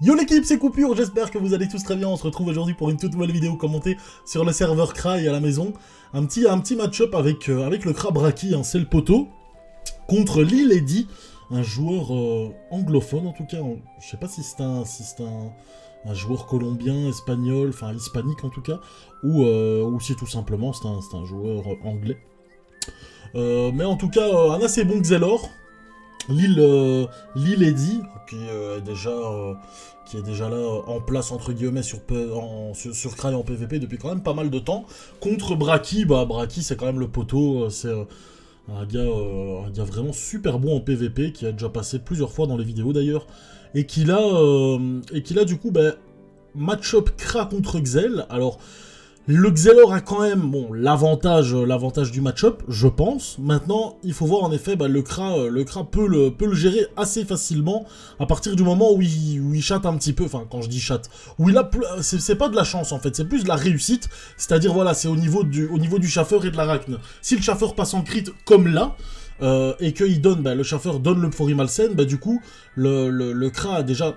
Yo l'équipe, c'est Coupure, j'espère que vous allez tous très bien. On se retrouve aujourd'hui pour une toute nouvelle vidéo commentée sur le serveur Cry à la maison. Un petit match-up avec le Kra Braki, hein, c'est le poteau, contre Liledi, un joueur anglophone en tout cas. Je sais pas si c'est un joueur colombien, espagnol, enfin hispanique en tout cas, ou si tout simplement c'est un joueur anglais. Mais en tout cas, un assez bon Xelor. Liledi, qui est déjà là en place entre guillemets sur Cry en PVP depuis quand même pas mal de temps. Contre Braki, bah Braki c'est quand même le poteau, c'est un gars vraiment super bon en PVP qui a déjà passé plusieurs fois dans les vidéos d'ailleurs, et qui a du coup bah, match-up Kra contre Xel. Alors le Xelor a quand même bon, l'avantage du match-up, je pense. Maintenant, il faut voir en effet, bah, le Kra peut le gérer assez facilement à partir du moment où il chatte un petit peu. Enfin, quand je dis chatte, où il a c'est pas de la chance en fait, c'est plus de la réussite. C'est-à-dire voilà, c'est au niveau du chaffeur et de l'arachne. Si le chaffeur passe en crit comme là, et que le chaffeur donne le Pori Malsen, bah du coup, le Kra a déjà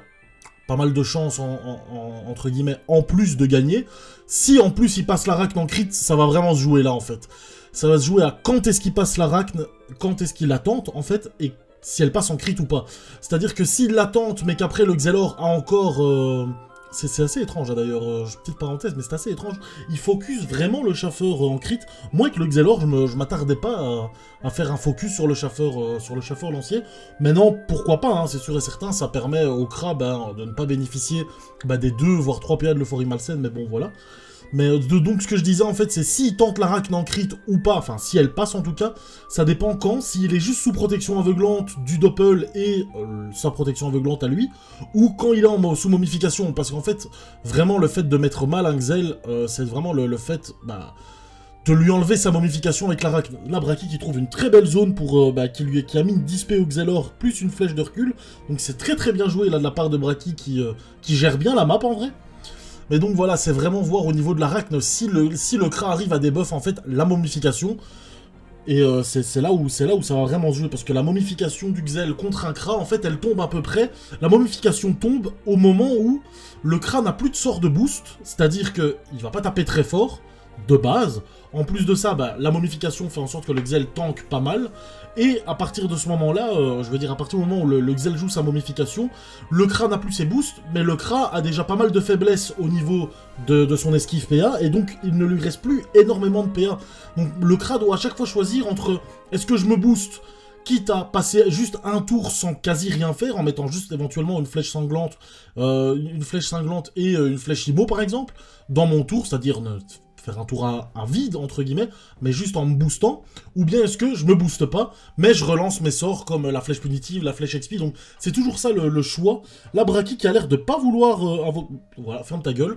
pas mal de chance entre guillemets en plus de gagner. Si en plus il passe l'arachne en crit, ça va vraiment se jouer là en fait. Ça va se jouer à quand est-ce qu'il passe l'arachne, quand est-ce qu'il la tente en fait, et si elle passe en crit ou pas. C'est-à-dire que s'il la tente mais qu'après le Xelor a encore... C'est assez étrange hein, d'ailleurs, petite parenthèse, mais c'est assez étrange. Il focus vraiment le chaffeur en crit. Moi avec le Xelor, je m'attardais pas à faire un focus sur le chaffeur lancier. Maintenant, pourquoi pas, hein, c'est sûr et certain, ça permet au Kra de ne pas bénéficier des 2 voire 3 PA de l'Euphorie Malsaine, mais bon voilà. Mais donc ce que je disais en fait, c'est s'il tente l'arachne en crit ou pas, enfin si elle passe en tout cas, ça dépend quand, s'il est juste sous protection aveuglante du doppel et sa protection aveuglante à lui, ou quand il est sous momification, parce qu'en fait, vraiment le fait de mettre mal un Xel, c'est vraiment le fait de lui enlever sa momification avec l'arachne. Là, Braki qui trouve une très belle zone pour qui a mis une 10 P au Xelor plus une flèche de recul, donc c'est très très bien joué là de la part de Braki qui gère bien la map en vrai. Mais donc voilà, c'est vraiment voir au niveau de l'arachne si le Kra arrive à débuff en fait la momification. Et c'est là où ça va vraiment se jouer, parce que la momification du Xel contre un Kra, en fait, elle tombe à peu près... La momification tombe au moment où le Kra n'a plus de sort de boost, c'est-à-dire qu'il va pas taper très fort, de base. En plus de ça, la momification fait en sorte que le Xel tank pas mal. Et à partir de ce moment-là, je veux dire à partir du moment où le Xel joue sa momification, le Kra n'a plus ses boosts, mais le Kra a déjà pas mal de faiblesses au niveau de son esquive PA, et donc il ne lui reste plus énormément de PA. Donc le Kra doit à chaque fois choisir entre est-ce que je me booste, quitte à passer juste un tour sans quasi rien faire, en mettant juste éventuellement une flèche sanglante et une flèche Ibo par exemple, dans mon tour, c'est-à-dire faire un tour à vide, entre guillemets, mais juste en me boostant, ou bien est-ce que je me booste pas, mais je relance mes sorts comme la flèche punitive, la flèche XP, donc c'est toujours ça le choix. Là, Braki qui a l'air de pas vouloir voilà, ferme ta gueule.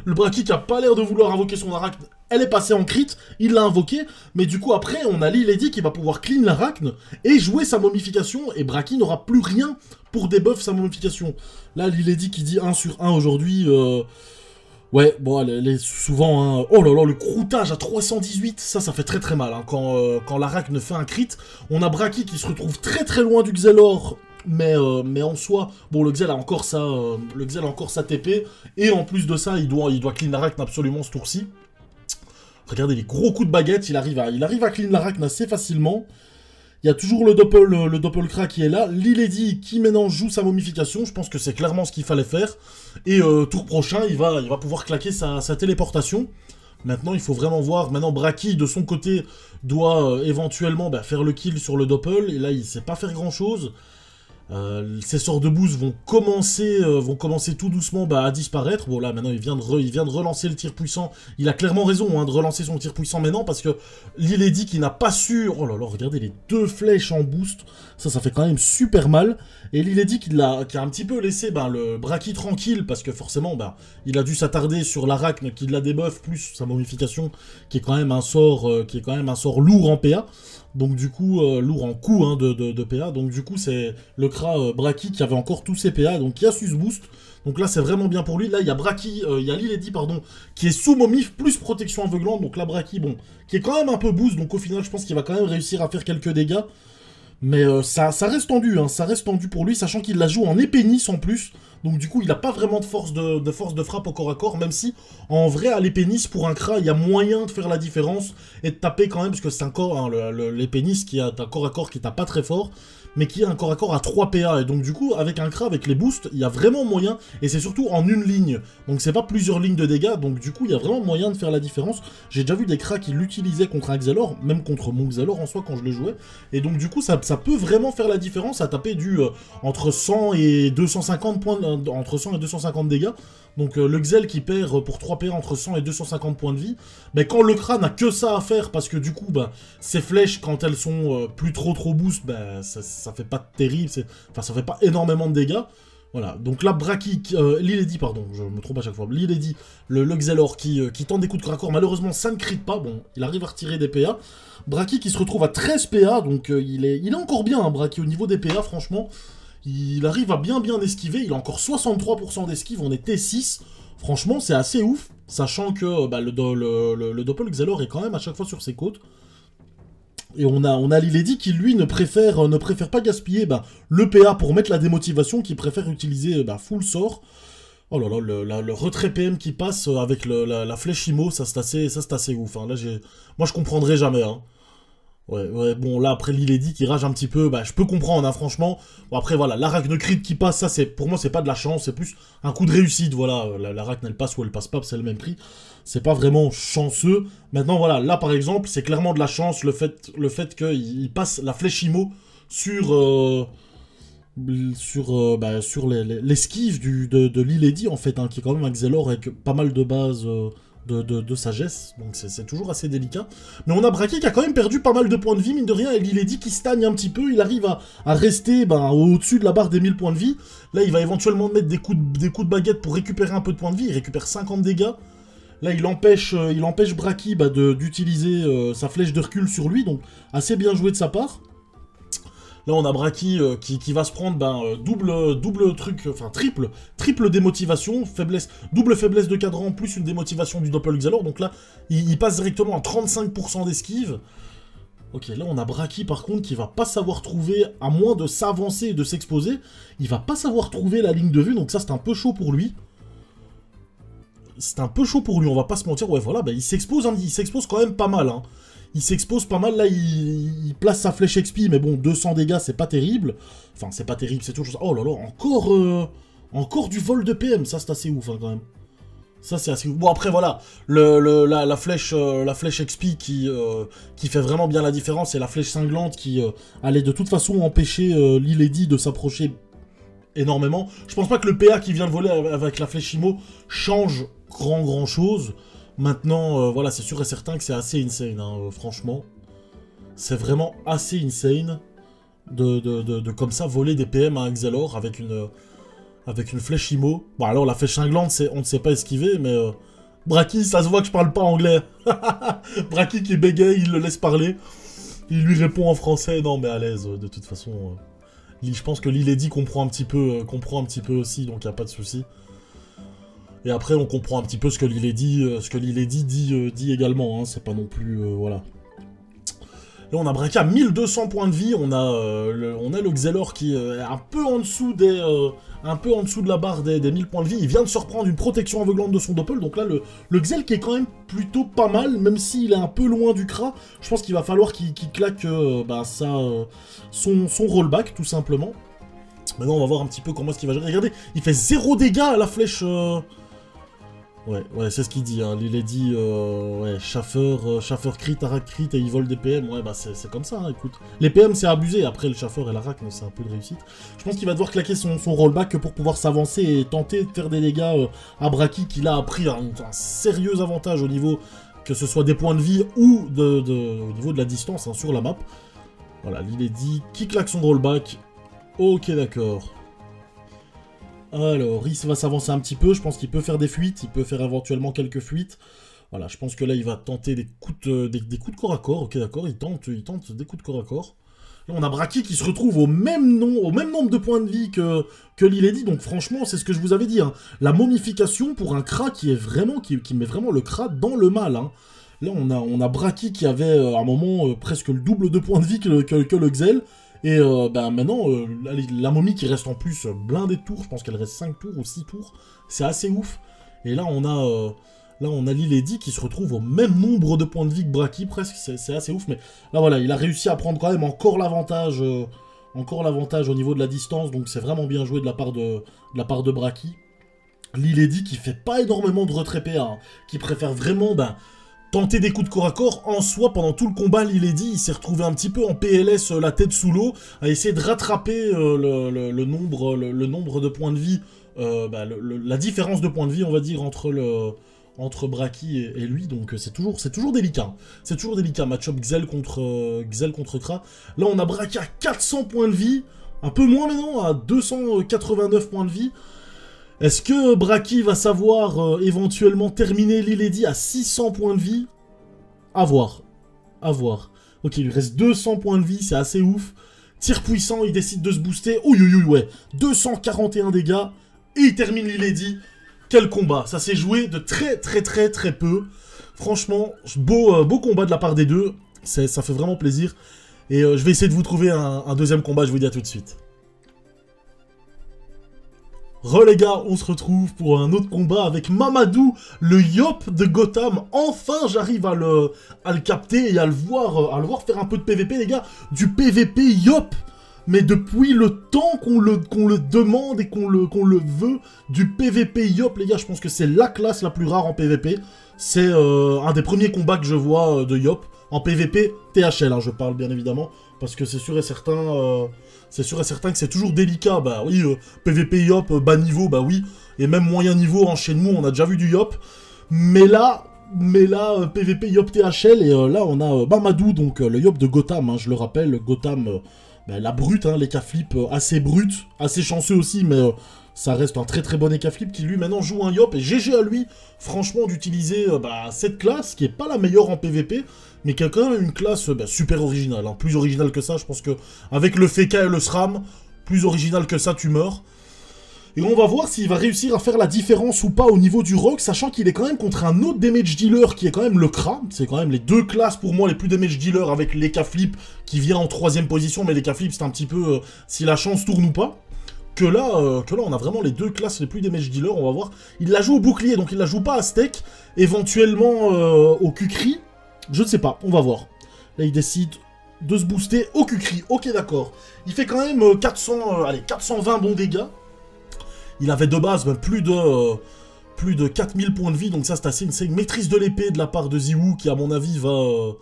Le Braki qui a pas l'air de vouloir invoquer son arachne, elle est passée en crit, il l'a invoqué, mais du coup après, on a Liledi qui va pouvoir clean l'arachne et jouer sa momification, et Braki n'aura plus rien pour debuff sa momification. Là, Liledi qui dit 1 sur 1 aujourd'hui... Ouais, bon, elle est souvent... Hein... Oh là là, le croûtage à 318, ça fait très très mal. Hein. Quand l'arachne fait un crit, on a Braki qui se retrouve très très loin du Xelor, mais en soi, bon, le Xel a encore sa TP, et en plus de ça, il doit clean l'arachne absolument ce tour-ci. Regardez les gros coups de baguette, il arrive à clean l'arachne assez facilement. Il y a toujours le doppel Kra qui est là. Liledi qui maintenant joue sa momification. Je pense que c'est clairement ce qu'il fallait faire. Et tour prochain, il va pouvoir claquer sa téléportation. Maintenant, il faut vraiment voir. Maintenant, Braki, de son côté, doit éventuellement faire le kill sur le doppel. Et là, il sait pas faire grand-chose. Ses sorts de boost vont commencer tout doucement à disparaître. Bon là maintenant il vient de relancer le tir puissant. Il a clairement raison hein, de relancer son tir puissant maintenant, parce que Liledi qui n'a pas su... Oh là là, regardez les 2 flèches en boost. Ça fait quand même super mal. Et Liledi qui a un petit peu laissé le Braki tranquille, parce que forcément il a dû s'attarder sur l'arachne qui la débuff, plus sa momification qui est quand même un sort lourd en PA. Donc du coup, lourd en coût hein, de PA, donc du coup c'est le Kra Braki qui avait encore tous ses PA, donc qui a su se boost. Donc là c'est vraiment bien pour lui. Là il y a Braki, il y a Liledi pardon, qui est sous momif plus protection aveuglante, donc là Braki bon, qui est quand même un peu boost, donc au final je pense qu'il va quand même réussir à faire quelques dégâts. Mais ça reste tendu, hein, ça reste tendu pour lui, sachant qu'il la joue en épée Nice en plus. Donc du coup, il n'a pas vraiment de force de frappe au corps à corps, même si, en vrai, à l'épée Nice, pour un Kra, il y a moyen de faire la différence et de taper quand même, parce que c'est un corps, hein, l'épée Nice qui a un corps à corps qui tape pas très fort, mais qui a un corps à corps à 3 PA. Et donc du coup, avec un Kra, avec les boosts, il y a vraiment moyen, et c'est surtout en une ligne. Donc c'est pas plusieurs lignes de dégâts, donc du coup, il y a vraiment moyen de faire la différence. J'ai déjà vu des Kras qui l'utilisaient contre un Xelor, même contre mon Xelor en soi quand je le jouais. Et donc du coup, ça peut vraiment faire la différence à taper entre 100 et 250 points, entre 100 et 250 dégâts. Donc le Xel qui perd pour 3 PA entre 100 et 250 points de vie, mais quand le Kra n'a que ça à faire, parce que du coup, bah, ses flèches, quand elles sont plus trop boost, bah, ça fait pas terrible, enfin ça fait pas énormément de dégâts. Voilà, donc là, Braki, Liledi, pardon, je me trompe à chaque fois, Liledi, le Xelor qui tente des coups de corps à corps, malheureusement ça ne crit pas, bon, il arrive à retirer des PA. Braki qui se retrouve à 13 PA, donc il est encore bien, hein, Braki, au niveau des PA, franchement. Il arrive à bien esquiver, il a encore 63% d'esquive, on est T6. Franchement, c'est assez ouf, sachant que bah, le Doppel Xelor est quand même à chaque fois sur ses côtes. Et on a Liledi qui, lui, ne préfère pas gaspiller bah, le PA pour mettre la démotivation, qui préfère utiliser bah, full sort. Oh là là, le retrait PM qui passe avec la flèche IMO, ça c'est assez ouf. Hein. Là, moi, je comprendrai jamais. Hein. Ouais, bon, là, après Liledi qui rage un petit peu, bah, je peux comprendre, hein, franchement. Bon, après, voilà, l'Arachnocrit qui passe, ça, pour moi, c'est pas de la chance, c'est plus un coup de réussite, voilà. L'Arachne, elle passe ou elle passe pas, c'est le même prix. C'est pas vraiment chanceux. Maintenant, voilà, là, par exemple, c'est clairement de la chance, le fait qu'il passe la flèche IMO sur l'esquive de Liledi, en fait, hein, qui est quand même un Xelor avec pas mal de bases... De sagesse, donc c'est toujours assez délicat. Mais on a Braki qui a quand même perdu pas mal de points de vie, mine de rien, et Liledi qui stagne un petit peu, il arrive à rester au-dessus de la barre des 1000 points de vie. Là, il va éventuellement mettre des coups de baguette pour récupérer un peu de points de vie, il récupère 50 dégâts. Là, il empêche Braki d'utiliser sa flèche de recul sur lui, donc assez bien joué de sa part. Là, on a Braki qui va se prendre double truc, enfin triple démotivation, double faiblesse de cadran, plus une démotivation du Doppel Xelor. Donc là, il passe directement à 35% d'esquive. Ok, là, on a Braki, par contre, qui va pas savoir trouver, à moins de s'avancer et de s'exposer, il va pas savoir trouver la ligne de vue, donc ça, c'est un peu chaud pour lui. C'est un peu chaud pour lui, on va pas se mentir. Ouais, voilà, bah, il s'expose quand même pas mal, hein. Il s'expose pas mal, là, il place sa flèche XP, mais bon, 200 dégâts, c'est pas terrible. Enfin, c'est pas terrible, c'est toujours ça. Oh là là, encore du vol de PM, ça, c'est assez ouf, hein, quand même. Ça, c'est assez ouf. Bon, après, voilà, la flèche XP qui fait vraiment bien la différence, et la flèche cinglante qui allait de toute façon empêcher Liledi de s'approcher énormément. Je pense pas que le PA qui vient de voler avec la flèche IMO change grand chose. Maintenant, voilà, c'est sûr et certain que c'est assez insane, hein, franchement. C'est vraiment assez insane de comme ça voler des PM à un Xelor avec une flèche IMO. Bon, alors la flèche cinglante, on ne sait pas esquiver, mais... Braki, ça se voit que je parle pas anglais. Braki qui bégaye, il le laisse parler. Il lui répond en français, non mais à l'aise, de toute façon. Je pense que Liledi comprend un petit peu aussi, donc il n'y a pas de souci. Et après, on comprend un petit peu ce que Liledi dit également, hein, c'est pas non plus... voilà. Là, on a Braki à 1200 points de vie, on a le Xelor qui est un peu en dessous de la barre des 1000 points de vie. Il vient de se reprendre une protection aveuglante de son Doppel, donc là, le Xel qui est quand même plutôt pas mal, même s'il est un peu loin du Kra. Je pense qu'il va falloir qu'il claque son rollback, tout simplement. Maintenant, on va voir un petit peu comment est-ce qu'il va gérer. Regardez, il fait 0 dégâts à la flèche... Ouais, c'est ce qu'il dit, hein. Il a dit, ouais, Schaffer crit, Arak crit et il vole des PM. Ouais, bah c'est comme ça, hein, écoute. Les PM, c'est abusé. Après, le Schaffer et l'Arak, c'est un peu de réussite. Je pense qu'il va devoir claquer son rollback pour pouvoir s'avancer et tenter de faire des dégâts à Braki, qui là a pris un sérieux avantage au niveau, que ce soit des points de vie ou au niveau de la distance, hein, sur la map. Voilà, Liledi qui claque son rollback. Ok, d'accord. Alors, Rhys va s'avancer un petit peu, je pense qu'il peut faire des fuites, il peut faire éventuellement quelques fuites. Voilà, je pense que là, il va tenter des coups de corps à corps, ok d'accord, il tente des coups de corps à corps. Là, on a Braki qui se retrouve au même nombre de points de vie que Liledi, donc franchement, c'est ce que je vous avais dit, hein. La momification pour un Kra qui met vraiment le Kra dans le mal, hein. Là, on a Braki qui avait, à un moment, presque le double de points de vie que le Xel. Et maintenant, la momie qui reste en plus blindée de tours, je pense qu'elle reste 5 tours ou 6 tours, c'est assez ouf. Et là, on a Liledi qui se retrouve au même nombre de points de vie que Braki, presque, c'est assez ouf. Mais là, voilà, il a réussi à prendre quand même encore l'avantage au niveau de la distance, donc c'est vraiment bien joué de la part de Braki. Liledi qui fait pas énormément de retrait PA, hein, qui préfère vraiment tenter des coups de corps à corps. En soi, pendant tout le combat, Liledi, il s'est retrouvé un petit peu en PLS, la tête sous l'eau, à essayer de rattraper le nombre de points de vie, la différence de points de vie, on va dire, entre Braki et lui, donc c'est toujours délicat. C'est toujours délicat, match-up Xel contre Kra. Là, on a Braki à 400 points de vie, un peu moins maintenant, à 289 points de vie. Est-ce que Braki va savoir éventuellement terminer Liledi à 600 points de vie? À voir. À voir. Ok, il lui reste 200 points de vie, c'est assez ouf. Tir puissant, il décide de se booster. Ouh, ouais. 241 dégâts. Et il termine Liledi. Quel combat. Ça s'est joué de très peu. Franchement, beau combat de la part des deux. Ça fait vraiment plaisir. Et je vais essayer de vous trouver un deuxième combat, je vous dis à tout de suite. Les gars, on se retrouve pour un autre combat avec Mamadou, le Yop de Gotham. Enfin, j'arrive à le capter et à le voir faire un peu de PVP, les gars. Du PVP Yop. Mais depuis le temps qu'on le demande et qu'on le veut, du PVP Yop, les gars, je pense que c'est la classe la plus rare en PVP. C'est un des premiers combats que je vois de Yop. En PVP THL, hein, je parle bien évidemment. Parce que c'est sûr et certain que c'est toujours délicat. Bah oui, PVP Yop, bas niveau, bah oui. Et même moyen niveau en Shenmue, on a déjà vu du Yop. Mais là, PVP Yop THL, et là on a Mamadou, donc le Yop de Gotham, hein, je le rappelle, Gotham, la brute, hein, l'Eka Flip assez brute, assez chanceux aussi, mais ça reste un très bon Eka Flip qui lui maintenant joue un Yop, et GG à lui, franchement, d'utiliser cette classe, qui est pas la meilleure en PVP, mais qui a quand même une classe super originale, hein, plus originale que ça, je pense que avec le FK et le SRAM, plus original que ça, tu meurs. Et on va voir s'il va réussir à faire la différence ou pas au niveau du rock, sachant qu'il est quand même contre un autre damage dealer qui est quand même le Kra. C'est quand même les deux classes pour moi les plus damage dealer, avec l'Eka Flip qui vient en 3ème position, mais l'Eka Flip c'est un petit peu si la chance tourne ou pas. Que là on a vraiment les deux classes les plus damage dealer, on va voir. Il la joue au bouclier, donc il la joue pas à steak, éventuellement au Kukri. Je ne sais pas, on va voir. Là il décide de se booster au Kukri, ok d'accord. Il fait quand même 420 bons dégâts. Il avait de base plus de 4000 points de vie, donc ça c'est une maîtrise de l'épée de la part de Ziwu qui à mon avis va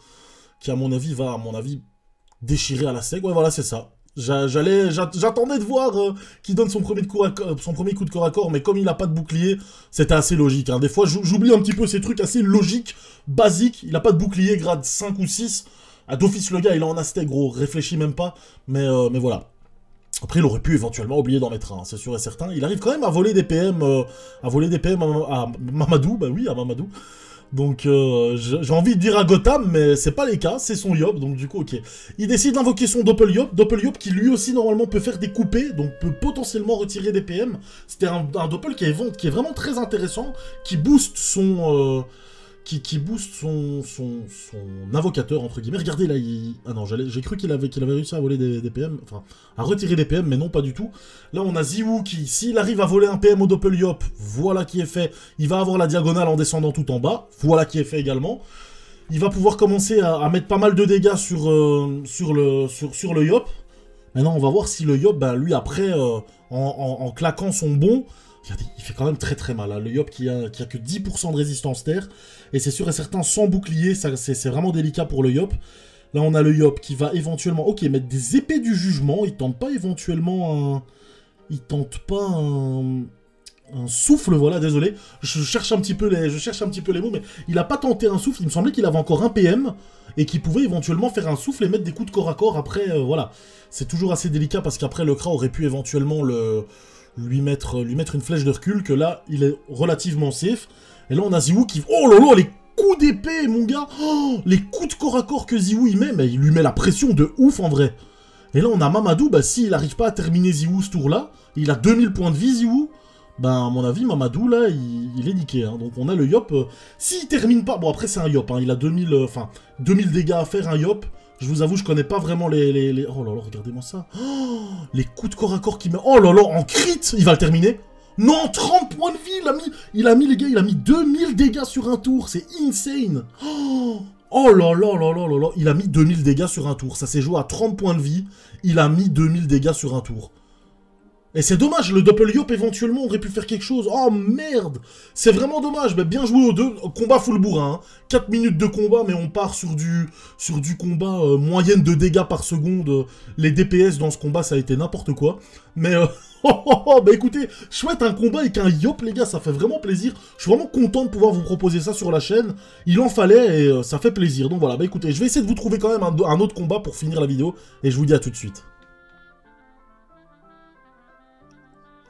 déchirer à la sec. Ouais voilà c'est ça. J'attendais de voir qu'il donne son premier coup de corps à corps, mais comme il n'a pas de bouclier, c'était assez logique. Hein. Des fois j'oublie un petit peu ces trucs assez logiques, basiques. Il n'a pas de bouclier grade 5 ou 6. D'office le gars il est en aztèque gros, réfléchis même pas, mais voilà. Après, il aurait pu éventuellement oublier d'en mettre un, c'est sûr et certain. Il arrive quand même à voler des PM, à Mamadou, bah oui, à Mamadou. Donc, j'ai envie de dire à Gotham, mais c'est pas les cas, c'est son Yop, donc du coup, ok. Il décide d'invoquer son Doppel Yop qui lui aussi, normalement, peut faire des coupés, donc peut potentiellement retirer des PM. C'était un Doppel qui est vraiment très intéressant, qui booste son... Qui booste son invocateur, entre guillemets. Regardez, là, ah non, j'ai cru qu'il avait réussi à voler des PM, enfin, à retirer des PM, mais non, pas du tout. Là, on a Ziwu qui, s'il arrive à voler un PM au Doppel Yop, voilà qui est fait. Il va avoir la diagonale en descendant tout en bas, voilà qui est fait également. Il va pouvoir commencer à mettre pas mal de dégâts sur le Yop. Maintenant, on va voir si le Yop, lui, après, en claquant son bond... Regardez, il fait quand même très mal, hein. Le Yop qui a que 10% de résistance terre, et c'est sûr et certain, sans bouclier, c'est vraiment délicat pour le Yop. Là, on a le Yop qui va éventuellement, ok, mettre des épées du jugement, il tente pas éventuellement un... Il tente pas un souffle, voilà, désolé, je cherche un petit peu les mots, mais il a pas tenté un souffle, il me semblait qu'il avait encore un PM, et qu'il pouvait éventuellement faire un souffle et mettre des coups de corps à corps après, voilà. C'est toujours assez délicat, parce qu'après, le Kra aurait pu éventuellement lui mettre une flèche de recul, que là, il est relativement safe. Et là, on a Ziwu qui... Oh là là, les coups d'épée, mon gars, les coups de corps à corps que Ziwu, il met, mais il lui met la pression de ouf, en vrai. Et là, on a Mamadou, s'il n'arrive pas à terminer Ziwu ce tour-là, il a 2000 points de vie, Ziwu, à mon avis, Mamadou, là, il est niqué. Hein. Donc, on a le Yop, s'il termine pas... Bon, après, c'est un Yop, hein, il a 2000 dégâts à faire, un Yop. Je vous avoue, je connais pas vraiment les... Oh là là, regardez-moi ça. Oh, les coups de corps à corps qu'il met. Oh là là, en crit, il va le terminer. Non, 30 points de vie, les gars, il a mis 2000 dégâts sur un tour. C'est insane. Oh là là là là là là. Il a mis 2000 dégâts sur un tour. Ça s'est joué à 30 points de vie. Il a mis 2000 dégâts sur un tour. Et c'est dommage, le double yop éventuellement aurait pu faire quelque chose. Oh merde. C'est vraiment dommage, mais bien joué aux deux. Combat full bourrin, hein. 4 minutes de combat, mais on part sur du combat moyenne de dégâts par seconde. Les DPS dans ce combat, ça a été n'importe quoi. Mais bah écoutez, chouette un combat avec un yop les gars, ça fait vraiment plaisir. Je suis vraiment content de pouvoir vous proposer ça sur la chaîne. Il en fallait et ça fait plaisir. Donc voilà, bah écoutez, je vais essayer de vous trouver quand même un autre combat pour finir la vidéo. Et je vous dis à tout de suite.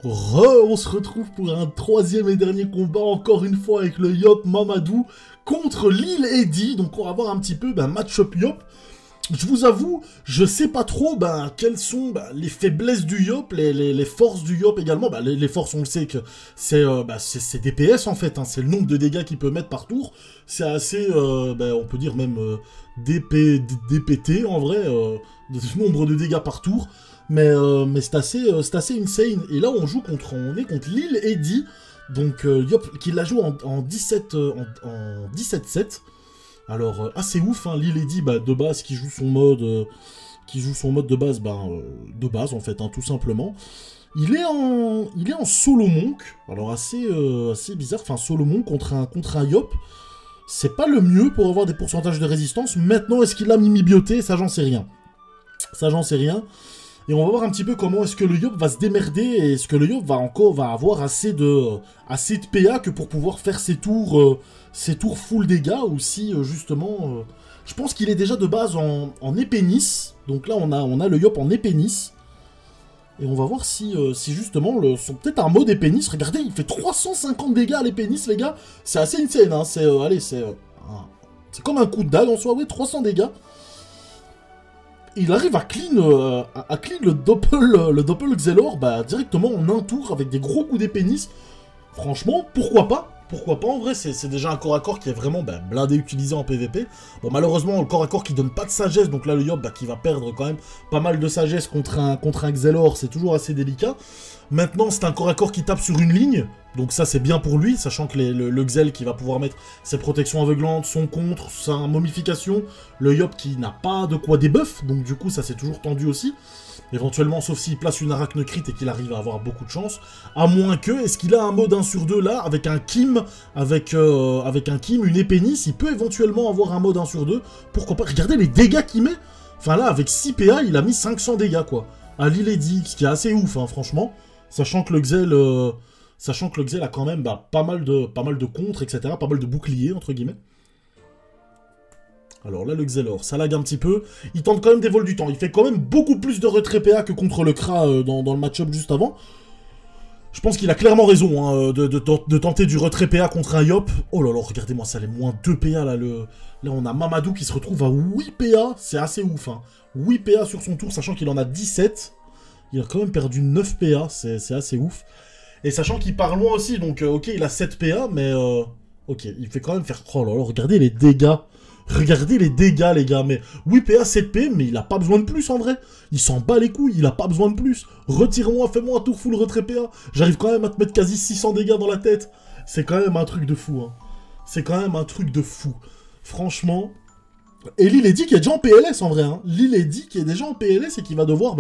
On se retrouve pour un troisième et dernier combat, encore une fois avec le Yop Mamadou contre Lil Eddy. Donc on va voir un petit peu match-up Yop. Je vous avoue, je sais pas trop quelles sont les faiblesses du Yop, les forces du Yop également. Les forces, on le sait que c'est DPS en fait, hein, c'est le nombre de dégâts qu'il peut mettre par tour. C'est assez, on peut dire même DPT en vrai, le nombre de dégâts par tour. Mais c'est assez insane. Et là, on est contre Lil Eddy. Donc, Yop, qui la joue en 17-7. Alors, assez ouf, hein, Lil Eddy, de base, qui joue son mode de base, de base, en fait, hein, tout simplement. Il est en solo monk. Alors, assez bizarre. Enfin, solo monk contre un Yop. C'est pas le mieux pour avoir des pourcentages de résistance. Maintenant, est-ce qu'il a Mimi Bioté? Ça, j'en sais rien. Et on va voir un petit peu comment est-ce que le Yop va se démerder et est-ce que le Yop va avoir assez de PA que pour pouvoir faire ses tours full dégâts ou si justement... je pense qu'il est déjà de base en épénis. Donc là on a le Yop en épénis. Et on va voir si justement peut-être un mode épénis. Regardez, il fait 350 dégâts à l'épénis les gars. C'est assez insane, hein. C'est comme un coup de dague en soi, ouais, 300 dégâts. Il arrive à clean le doppel Xelor directement en un tour avec des gros coups d'épénis. Franchement, pourquoi pas? Pourquoi pas? En vrai, c'est déjà un corps à corps qui est vraiment blindé utilisé en PVP. Bon, malheureusement, le corps à corps qui donne pas de sagesse, donc là, le Yop qui va perdre quand même pas mal de sagesse contre un Xelor, c'est toujours assez délicat. Maintenant, c'est un corps à corps qui tape sur une ligne, donc ça, c'est bien pour lui, sachant que le Xel qui va pouvoir mettre ses protections aveuglantes, son contre, sa momification, le Yop qui n'a pas de quoi débuff, donc du coup, ça, c'est toujours tendu aussi. Éventuellement, sauf s'il place une arachne crit et qu'il arrive à avoir beaucoup de chance. À moins que, est-ce qu'il a un mode 1 sur 2 là, avec un Kim, une épénis, il peut éventuellement avoir un mode 1 sur 2. Pourquoi pas? Regardez les dégâts qu'il met. Enfin là, avec 6 PA, il a mis 500 dégâts quoi. À Lil Eddy, ce qui est assez ouf, hein, franchement. Sachant que le Xel a quand même pas mal de contre, etc. Pas mal de boucliers, entre guillemets. Alors là, le Xelor, ça lag un petit peu. Il tente quand même des vols du temps. Il fait quand même beaucoup plus de retrait PA que contre le Kra dans le match-up juste avant. Je pense qu'il a clairement raison hein, de tenter du retrait PA contre un Yop. Oh là là, regardez-moi ça, les moins 2 PA là. Là, on a Mamadou qui se retrouve à 8 PA. C'est assez ouf. Hein. 8 PA sur son tour, sachant qu'il en a 17. Il a quand même perdu 9 PA. C'est assez ouf. Et sachant qu'il part loin aussi. Donc, ok, il a 7 PA, mais... ok, il fait quand même faire... Oh là là, regardez les dégâts. Regardez les dégâts, les gars, mais 8 PA, 7 P, mais il a pas besoin de plus, en vrai. Il s'en bat les couilles, il a pas besoin de plus. Retire-moi, fais-moi un tour full retrait PA. J'arrive quand même à te mettre quasi 600 dégâts dans la tête. C'est quand même un truc de fou, hein. C'est quand même un truc de fou. Franchement. Et Lil Eddy qui est déjà en PLS, en vrai, hein. Lil Eddy qui est déjà en PLS et qui va devoir,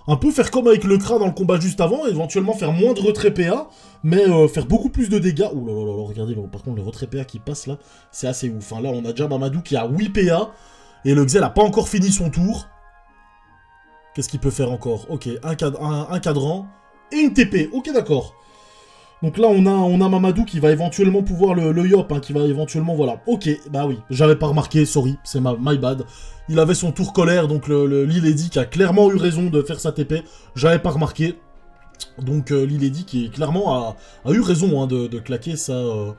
un peu faire comme avec le Kra dans le combat juste avant, éventuellement faire moins de retrait PA, mais faire beaucoup plus de dégâts. Ouh là là là, regardez, par contre, le retrait PA qui passe là, c'est assez ouf. Hein. Là, on a déjà Mamadou qui a 8 PA, et le Xel a pas encore fini son tour. Qu'est-ce qu'il peut faire encore? Ok, un cadran, et une TP. Ok, d'accord. Donc là, on a Mamadou qui va éventuellement pouvoir le Yop, hein, qui va éventuellement, voilà. Ok, bah oui, j'avais pas remarqué, sorry, c'est my bad. Il avait son tour colère, donc le Lil Eddy qui a clairement eu raison de faire sa TP. J'avais pas remarqué. Donc Lil Eddy qui clairement a eu raison hein, de claquer sa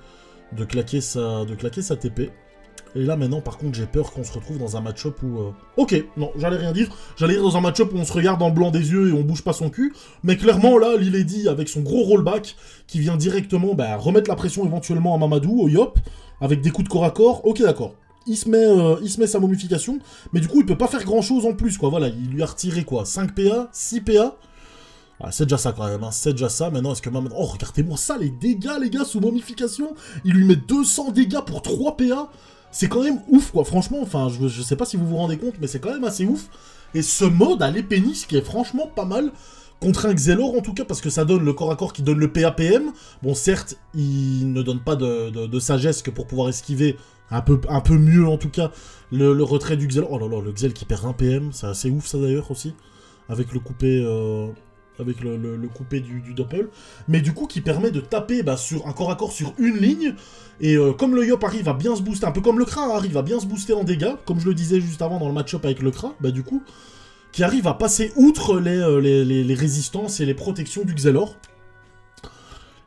TP. Et là maintenant par contre j'ai peur qu'on se retrouve dans un match-up où... Ok, non, j'allais rien dire. J'allais dire dans un match-up où on se regarde dans le blanc des yeux et on bouge pas son cul. Mais clairement là, Lil Eddy avec son gros rollback qui vient directement remettre la pression éventuellement à Mamadou, au Yop, avec des coups de corps à corps. Ok d'accord. il se met sa momification, mais du coup, il peut pas faire grand-chose en plus, quoi. Voilà, il lui a retiré, quoi, 5 PA, 6 PA. Ah, c'est déjà ça, quand même, hein. C'est déjà ça. Maintenant, est-ce que maintenant... Oh, regardez-moi ça, les dégâts, les gars, sous momification. Il lui met 200 dégâts pour 3 PA. C'est quand même ouf, quoi. Franchement, enfin, je sais pas si vous vous rendez compte, mais c'est quand même assez ouf. Et ce mode a l'épénis qui est franchement pas mal. Contre un Xelor, en tout cas, parce que ça donne le corps à corps qui donne le PAPM. Bon, certes, il ne donne pas de sagesse que pour pouvoir esquiver un peu mieux, en tout cas, le retrait du Xelor. Oh là là, le Xel qui perd 1 PM, c'est assez ouf, ça, d'ailleurs, aussi. Avec le coupé... avec le coupé du Doppel, mais du coup qui permet de taper sur un corps à corps sur une ligne, et comme le Yop arrive à bien se booster, un peu comme le Kra arrive à bien se booster en dégâts, comme je le disais juste avant dans le match-up avec le Kra, du coup, qui arrive à passer outre les résistances et les protections du Xelor.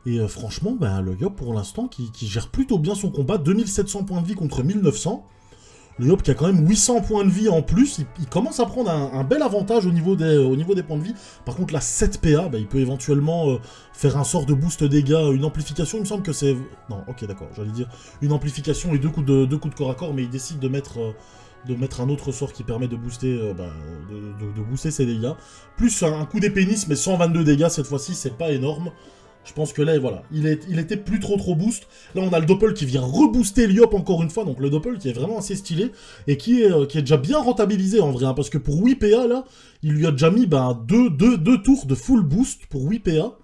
Et franchement, le Yop pour l'instant qui gère plutôt bien son combat, 2700 points de vie contre 1900. Le Yop qui a quand même 800 points de vie en plus, il commence à prendre un bel avantage au niveau des points de vie. Par contre, là, 7 PA, il peut éventuellement faire un sort de boost dégâts, une amplification, il me semble que c'est... Non, ok, d'accord, j'allais dire une amplification et deux coups de corps à corps, mais il décide de mettre un autre sort qui permet de booster, de booster ses dégâts. Plus un coup d'épénis, mais 122 dégâts cette fois-ci, c'est pas énorme. Je pense que là, voilà, il était plus trop boost. Là, on a le Doppel qui vient rebooster le Yop encore une fois. Donc le Doppel qui est vraiment assez stylé et qui est déjà bien rentabilisé en vrai. Hein, parce que pour 8 PA, là, il lui a déjà mis deux tours de full boost pour 8 PA.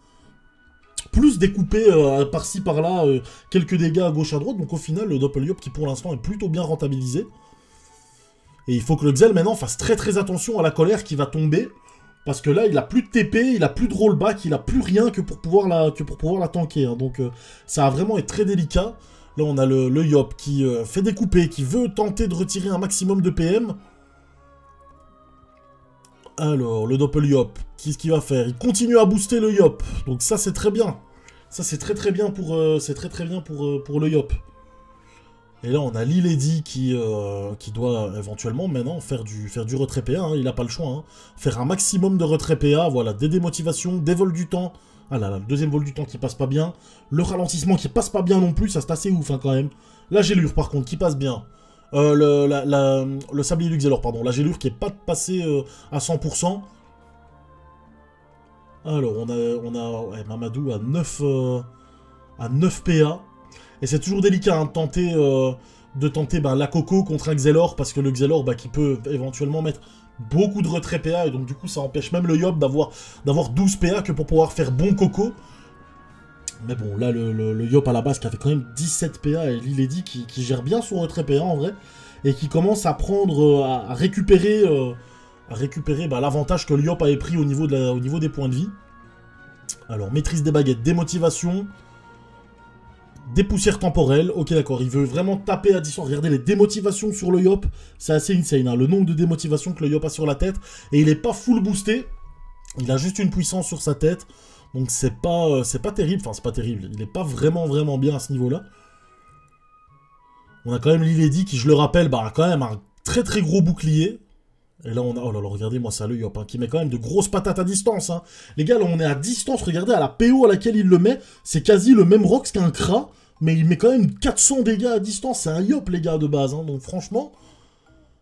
Plus découpé par-ci par-là, quelques dégâts à gauche à droite. Donc au final, le Doppel Yop qui pour l'instant est plutôt bien rentabilisé. Et il faut que le Xel maintenant fasse très attention à la colère qui va tomber. Parce que là, il a plus de TP, il a plus de rollback, il a plus rien que pour pouvoir la tanker. Hein. Donc ça va vraiment être très délicat. Là, on a le Yop qui fait découper, qui veut tenter de retirer un maximum de PM. Alors, le Doppel Yop, qu'est-ce qu'il va faire? Il continue à booster le Yop. Donc ça, c'est très bien. Ça, c'est très bien pour le Yop. Et là, on a Lilady qui doit éventuellement maintenant faire du retrait PA, hein, il n'a pas le choix. Hein. Faire un maximum de retrait PA, voilà, des démotivations, des vols du temps. Ah là là, le deuxième vol du temps qui passe pas bien. Le ralentissement qui passe pas bien non plus, ça c'est assez ouf hein, quand même. La gélure par contre qui passe bien. Le sablier du Xelor, pardon. La gélure qui est pas passée à 100%. Alors, on a ouais, Mamadou à 9 PA. Et c'est toujours délicat hein, de tenter la Coco contre un Xelor, parce que le Xelor qui peut éventuellement mettre beaucoup de retrait PA, et donc du coup ça empêche même le Yop d'avoir 12 PA que pour pouvoir faire bon Coco. Mais bon, là le Yop à la base qui avait quand même 17 PA, et Lilady qui gère bien son retrait PA en vrai, et qui commence à prendre, à récupérer l'avantage que le Yop avait pris au niveau des points de vie. Alors, maîtrise des baguettes, démotivation... Des poussières temporelles, ok d'accord, il veut vraiment taper à distance. Regardez les démotivations sur le Yop, c'est assez insane, hein, le nombre de démotivations que le Yop a sur la tête. Et il est pas full boosté, il a juste une puissance sur sa tête. Donc c'est pas terrible, enfin c'est pas terrible, il est pas vraiment bien à ce niveau-là. On a quand même Lilady qui, je le rappelle, a quand même un très gros bouclier. Et là on a, oh là là, regardez-moi ça, le Yop, hein, qui met quand même de grosses patates à distance. Hein. Les gars, là on est à distance, regardez à la PO à laquelle il le met, c'est quasi le même Rox qu'un Kra. Mais il met quand même 400 dégâts à distance. C'est un Yop, les gars, de base. Hein. Donc, franchement,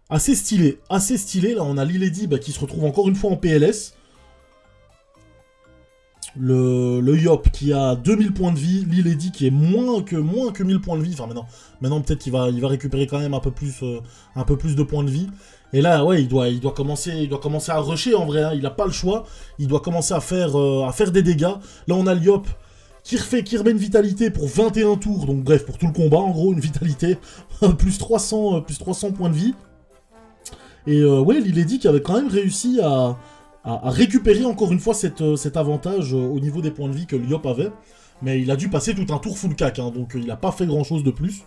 assez stylé. Assez stylé. Là, on a Lilady qui se retrouve encore une fois en PLS. Le Yop qui a 2000 points de vie. Lilady qui est moins que 1000 points de vie. Enfin, maintenant peut-être qu'il va récupérer quand même un peu plus de points de vie. Et là, ouais, il doit commencer à rusher, en vrai. Hein. Il n'a pas le choix. Il doit commencer à faire des dégâts. Là, on a le Yop qui remet une vitalité pour 21 tours, donc bref, pour tout le combat, en gros, une vitalité, plus 300 points de vie. Et ouais, Lilady qui avait quand même réussi à récupérer encore une fois cet avantage au niveau des points de vie que le Yop avait. Mais il a dû passer tout un tour full cac, hein, donc il n'a pas fait grand chose de plus.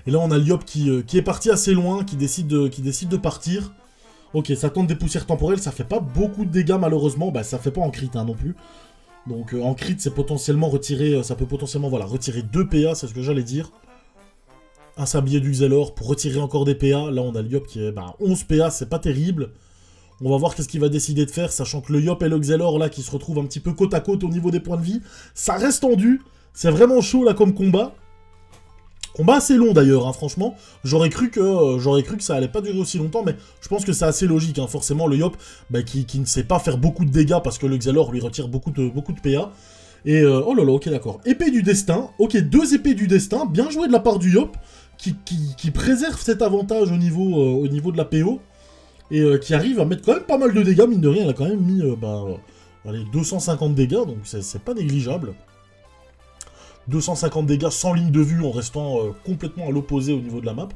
Et là, on a le Yop qui est parti assez loin, qui décide de partir. Ok, ça tente des poussières temporelles, ça fait pas beaucoup de dégâts malheureusement, ça fait pas en crit hein, non plus. Donc en crit, c'est potentiellement retirer, ça peut potentiellement retirer 2 PA, c'est ce que j'allais dire. Un sablier du Xelor pour retirer encore des PA. Là, on a le Yop qui est 11 PA, c'est pas terrible. On va voir qu'est-ce qu'il va décider de faire, sachant que le Yop et le Xelor, là, qui se retrouvent un petit peu côte à côte au niveau des points de vie. Ça reste tendu, c'est vraiment chaud, là, comme combat. Combat assez long d'ailleurs, hein, franchement. J'aurais cru que ça allait pas durer aussi longtemps, mais je pense que c'est assez logique. Hein. Forcément, le Yop, bah, qui ne sait pas faire beaucoup de dégâts parce que le Xelor lui retire beaucoup de PA. Et oh là là, ok, d'accord. Épée du destin. Ok, 2 épées du destin. Bien joué de la part du Yop, qui préserve cet avantage au niveau de la PO. Et qui arrive à mettre quand même pas mal de dégâts, mine de rien. Elle a quand même mis allez, 250 dégâts, donc c'est pas négligeable. 250 dégâts sans ligne de vue en restant complètement à l'opposé au niveau de la map.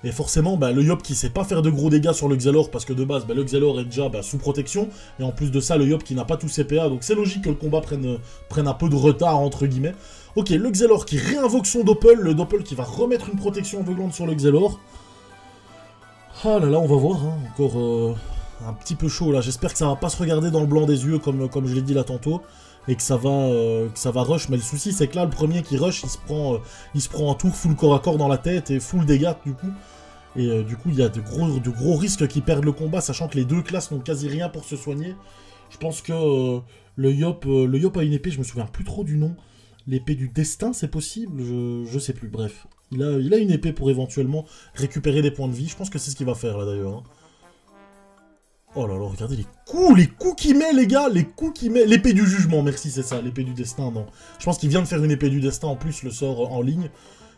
Et forcément, bah, le Yop qui sait pas faire de gros dégâts sur le Xelor, parce que de base, bah, le Xelor est déjà sous protection, et en plus de ça, le Yop qui n'a pas tous ses PA, donc c'est logique que le combat prenne un peu de retard, entre guillemets. Ok, le Xelor qui réinvoque son Doppel, le Doppel qui va remettre une protection aveuglante sur le Xelor. Ah là là, on va voir, hein, encore un petit peu chaud là, j'espère que ça va pas se regarder dans le blanc des yeux, comme je l'ai dit là tantôt. Et que ça va rush, mais le souci c'est que là le premier qui rush il se prend un tour full corps à corps dans la tête et full dégâts du coup. Et du coup il y a de gros risques qu'ils perdent le combat, sachant que les deux classes n'ont quasi rien pour se soigner. Je pense que le Yop a une épée, je me souviens plus trop du nom. L'épée du destin c'est possible, je sais plus, bref. Il a une épée pour éventuellement récupérer des points de vie, je pense que c'est ce qu'il va faire là d'ailleurs. Hein. Oh là là, regardez les coups qu'il met, les gars, les coups qu'il met. L'épée du jugement, merci, c'est ça, l'épée du destin, non. Je pense qu'il vient de faire une épée du destin, en plus, le sort en ligne.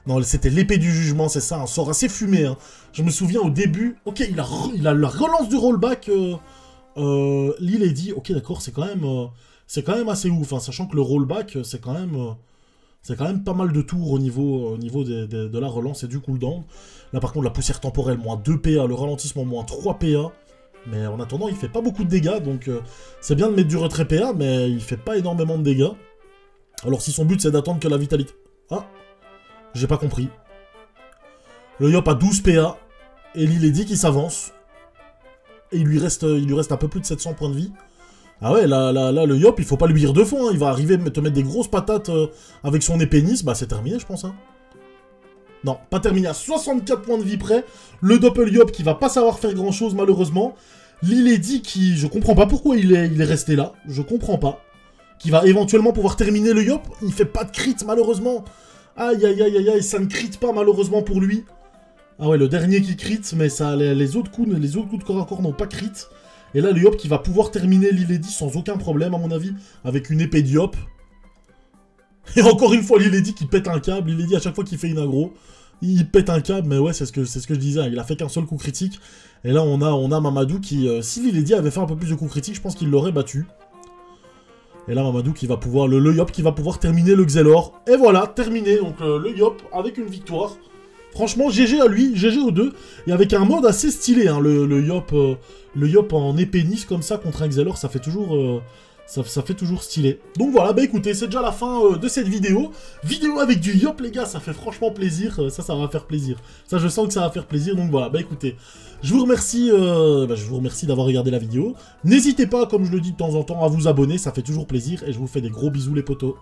Non, c'était l'épée du jugement, c'est ça, un sort assez fumé, hein. Je me souviens au début, ok, il a la relance du rollback, Lilady, ok, d'accord, c'est quand même assez ouf, hein, sachant que le rollback, c'est quand même pas mal de tours au niveau de la relance et du cooldown. Là, par contre, la poussière temporelle, moins 2 PA, le ralentissement, moins 3 PA. Mais en attendant, il fait pas beaucoup de dégâts, donc c'est bien de mettre du retrait PA, mais il fait pas énormément de dégâts. Alors si son but c'est d'attendre que la vitalité... Ah, j'ai pas compris. Le Yop a 12 PA, et Lilady qui s'avance. Et il lui reste un peu plus de 700 points de vie. Ah ouais, là, le Yop, il faut pas lui dire deux fois, hein. Il va arriver à te mettre des grosses patates avec son épée Nice, bah c'est terminé je pense, hein. Non, pas terminé, à 64 points de vie près. Le Doppel Yop qui va pas savoir faire grand chose malheureusement. Lilady qui, je comprends pas pourquoi il est resté là, je comprends pas. Qui va éventuellement pouvoir terminer le Yop, il fait pas de crit malheureusement. Aïe aïe aïe aïe aïe, ça ne crit pas malheureusement pour lui. Ah ouais, le dernier qui crit, mais ça, les autres coups de corps à corps n'ont pas crit. Et là le Yop qui va pouvoir terminer Lilady sans aucun problème à mon avis, avec une épée de Yop. Et encore une fois, Lilady qui pète un câble. Lilady, à chaque fois qu'il fait une aggro, il pète un câble. Mais ouais, c'est ce que je disais. Il a fait qu'un seul coup critique. Et là, on a Mamadou qui, si Lilady avait fait un peu plus de coups critiques, je pense qu'il l'aurait battu. Et là, Mamadou qui va pouvoir, le Yop qui va pouvoir terminer le Xelor. Et voilà, terminé. Donc le Yop avec une victoire. Franchement, GG à lui, GG aux deux. Et avec un mode assez stylé, hein, le Yop en épée Nice comme ça contre un Xelor, ça fait toujours... Ça fait toujours stylé. Donc voilà, bah écoutez, c'est déjà la fin de cette vidéo. Vidéo avec du Yop, les gars, ça fait franchement plaisir. Ça va faire plaisir. Ça, je sens que ça va faire plaisir. Donc voilà, bah écoutez, je vous remercie d'avoir regardé la vidéo. N'hésitez pas, comme je le dis de temps en temps, à vous abonner. Ça fait toujours plaisir. Et je vous fais des gros bisous, les potos.